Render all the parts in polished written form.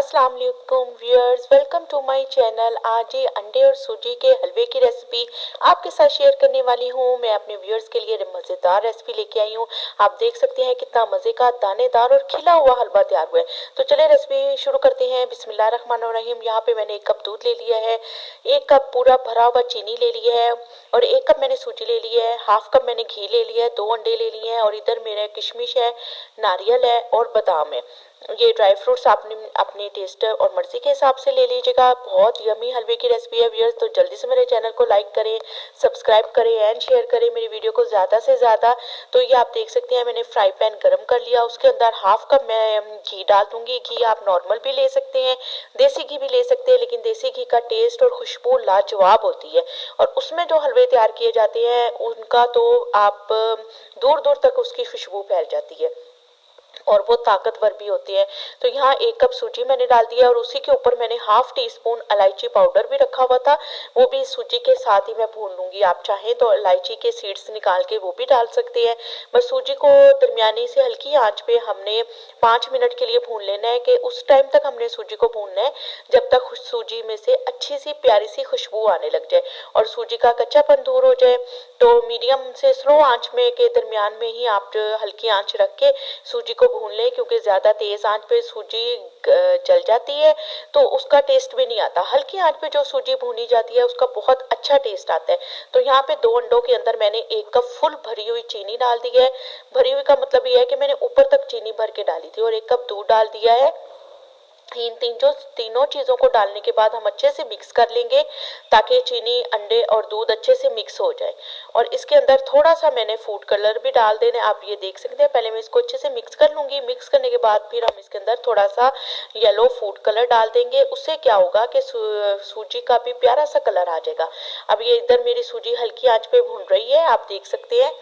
अस्सलाम वालेकुम viewers, welcome to my channel. आज ये अंडे और सूजी के हलवे की रेसिपी आपके साथ शेयर करने वाली हूँ। मैं अपने व्यूअर्स के लिए मज़ेदार रेसिपी लेके आई हूँ। आप देख सकते हैं कितना मज़े का दानेदार और खिला हुआ हलवा तैयार हुआ है। तो चलिए रेसिपी शुरू करते हैं। बिस्मिल्लाहिर्रहमानिर्रहीम। यहाँ पे मैंने 1 कप दूध ले लिया है, 1 कप पूरा भरा हुआ चीनी ले लिया है और 1 कप मैंने सूजी ले लिया है, हाफ कप मैंने घी ले लिया है, 2 अंडे ले लिए हैं और इधर मेरा किशमिश है, नारियल है और बादाम है। ये ड्राई फ्रूट्स आपने अपने टेस्ट और मर्जी के हिसाब से ले लीजिएगा। बहुत यमी हलवे की रेसिपी है व्यूअर्स, तो जल्दी से मेरे चैनल को लाइक करें, सब्सक्राइब करें एंड शेयर करें मेरी वीडियो को ज़्यादा से ज़्यादा। तो ये आप देख सकते हैं मैंने फ्राई पैन गरम कर लिया, उसके अंदर हाफ कप मैं घी डाल दूंगी। घी आप नॉर्मल भी ले सकते हैं, देसी घी भी ले सकते हैं, लेकिन देसी घी का टेस्ट और खुशबू लाजवाब होती है और उसमें जो हलवे तैयार किए जाते हैं उनका तो आप दूर दूर तक उसकी खुशबू फैल जाती है और वो ताकतवर भी होती है। तो यहाँ 1 कप सूजी मैंने डाल दिया और उसी के ऊपर मैंने हाफ टी स्पून इलायची पाउडर भी रखा हुआ था, वो भी सूजी के साथ ही मैं भून लूंगी। आप चाहें तो इलायची के सीड्स निकाल के वो भी डाल सकते हैं। बस सूजी को दरमियानी से हल्की आंच पे हमने 5 मिनट के लिए भून लेना है कि उस टाइम तक हमने सूजी को भूनना है जब तक सूजी में से अच्छी सी प्यारी सी खुशबू आने लग जाए और सूजी का कच्चापन दूर हो जाए। तो मीडियम से स्लो आंच में के दरमियान में ही आप हल्की आंच रख के सूजी को भून लें, क्योंकि ज़्यादा तेज़ आंच पे सूजी जल जाती है तो उसका टेस्ट भी नहीं आता। हल्की आंच पे जो सूजी भूनी जाती है उसका बहुत अच्छा टेस्ट आता है। तो यहाँ पे 2 अंडों के अंदर मैंने 1 कप फुल भरी हुई चीनी डाल दी है। भरी हुई का मतलब ये है कि मैंने ऊपर तक चीनी भर के डाली थी और 1 कप दूध डाल दिया है। इन तीनों चीज़ों को डालने के बाद हम अच्छे से मिक्स कर लेंगे ताकि चीनी, अंडे और दूध अच्छे से मिक्स हो जाए। और इसके अंदर थोड़ा सा मैंने फूड कलर भी डाल देना, आप ये देख सकते हैं। पहले मैं इसको अच्छे से मिक्स कर लूँगी, मिक्स करने के बाद फिर हम इसके अंदर थोड़ा सा येलो फूड कलर डाल देंगे। उससे क्या होगा कि सूजी का भी प्यारा सा कलर आ जाएगा। अब ये इधर मेरी सूजी हल्की आंच पे भून रही है, आप देख सकते हैं,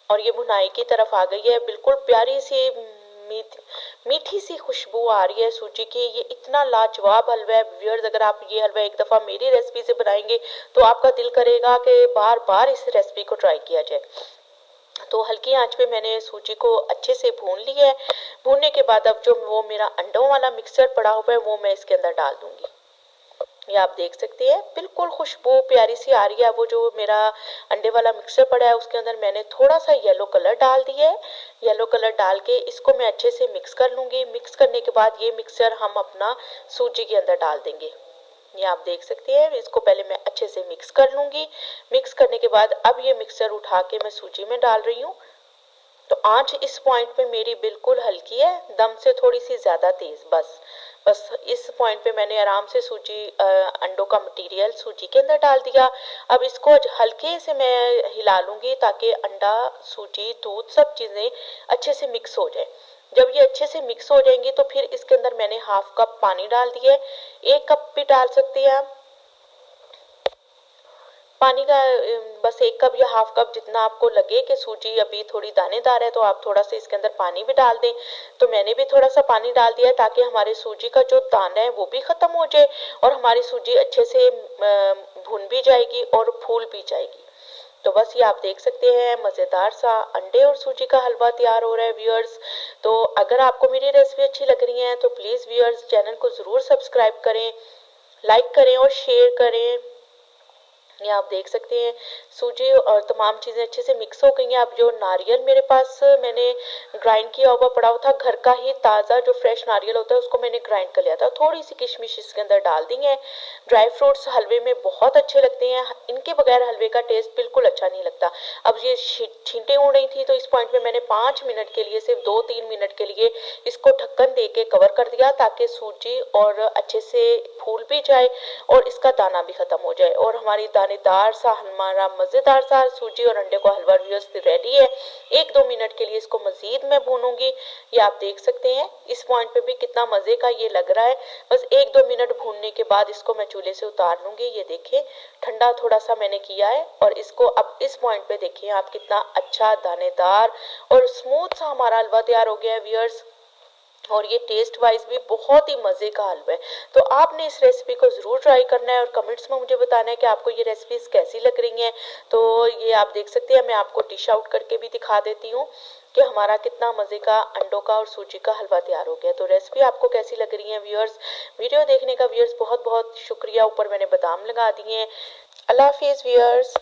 और ये भुनाई की तरफ आ गई है। बिल्कुल प्यारी सी मीठी सी खुशबू आ रही है सूजी की। ये इतना लाजवाब हलवा है व्यूअर्स, अगर आप ये हलवा एक दफ़ा मेरी रेसिपी से बनाएंगे तो आपका दिल करेगा कि बार बार इस रेसिपी को ट्राई किया जाए। तो हल्की आंच पे मैंने सूजी को अच्छे से भून लिया है। भूनने के बाद अब जो वो मेरा अंडों वाला मिक्सचर पड़ा हुआ है वो मैं इसके अंदर डाल दूंगी। ये आप देख सकते हैं बिल्कुल खुशबू प्यारी सी आ रही है। वो जो मेरा अंडे वाला मिक्सर पड़ा है उसके अंदर मैंने थोड़ा सा येलो कलर डाल दिया है। येलो कलर डाल के इसको मैं अच्छे से मिक्स कर लूँगी। मिक्स करने के बाद ये मिक्सर हम अपना सूजी के अंदर डाल देंगे। ये आप देख सकते हैं, इसको पहले मैं अच्छे से मिक्स कर लूँगी। मिक्स करने के बाद अब ये मिक्सर उठा के मैं सूजी में डाल रही हूँ। तो आंच इस पॉइंट पे मेरी बिल्कुल हल्की है, दम से थोड़ी सी ज़्यादा तेज़। बस बस इस पॉइंट पे मैंने आराम से सूजी अंडों का मटेरियल सूजी के अंदर डाल दिया। अब इसको हल्के से मैं हिला लूँगी ताकि अंडा, सूजी, दूध सब चीज़ें अच्छे से मिक्स हो जाए। जब ये अच्छे से मिक्स हो जाएंगी तो फिर इसके अंदर मैंने हाफ कप पानी डाल दिया है। 1 कप भी डाल सकते हैं आप पानी का। बस 1 कप या हाफ कप जितना आपको लगे कि सूजी अभी थोड़ी दानेदार है तो आप थोड़ा सा इसके अंदर पानी भी डाल दें। तो मैंने भी थोड़ा सा पानी डाल दिया ताकि हमारे सूजी का जो दाना है वो भी ख़त्म हो जाए और हमारी सूजी अच्छे से भुन भी जाएगी और फूल भी जाएगी। तो बस ये आप देख सकते हैं मज़ेदार सा अंडे और सूजी का हलवा तैयार हो रहा है व्यूअर्स। तो अगर आपको मेरी रेसिपी अच्छी लग रही है तो प्लीज़ व्यूअर्स चैनल को ज़रूर सब्सक्राइब करें, लाइक करें और शेयर करें। ये आप देख सकते हैं सूजी और तमाम चीज़ें अच्छे से मिक्स हो गई हैं। अब जो नारियल मेरे पास मैंने ग्राइंड किया हुआ पड़ा हुआ था, घर का ही ताज़ा जो फ्रेश नारियल होता है उसको मैंने ग्राइंड कर लिया था। थोड़ी सी किशमिश इसके अंदर डाल दी है। ड्राई फ्रूट्स हलवे में बहुत अच्छे लगते हैं, इनके बगैर हलवे का टेस्ट बिल्कुल अच्छा नहीं लगता। अब ये छींटे उड़ रही थी तो इस पॉइंट पे मैंने 5 मिनट के लिए, सिर्फ 2-3 मिनट के लिए इसको ढक्कन दे के कवर कर दिया ताकि सूजी और अच्छे से फूल भी जाए और इसका दाना भी ख़त्म हो जाए और हमारी दानेदार सा हमारा मज़ेदार सा सूजी और अंडे का हलवा व्यवस्थित रेडी है। 1-2 मिनट के लिए इसको मज़ीद मैं भूनूंगी। ये आप देख सकते हैं इस पॉइंट पे भी कितना मज़े का ये लग रहा है। बस 1-2 मिनट भूनने के बाद इसको मैं चूल्हे से उतार लूँगी। ये देखें ठंडा थोड़ा सा मैंने किया है और इसको अब इस पॉइंट पे देखिए आप कितना अच्छा दानेदार और स्मूथ सा हमारा हलवा तैयार हो गया है व्यूअर्स। और ये टेस्ट वाइज भी बहुत ही मज़े का हलवा है। तो आपने इस रेसिपी को ज़रूर ट्राई करना है और कमेंट्स में मुझे बताना है कि आपको ये रेसिपीज कैसी लग रही हैं। तो ये आप देख सकते हैं, मैं आपको डिश आउट करके भी दिखा देती हूँ कि हमारा कितना मज़े का अंडों का और सूजी का हलवा तैयार हो गया। तो रेसिपी आपको कैसी लग रही है व्यूअर्स? वीडियो देखने का व्यूअर्स बहुत बहुत शुक्रिया। ऊपर मैंने बादाम लगा दिए हैं। अल्लाह हाफिज़ व्यूअर्स।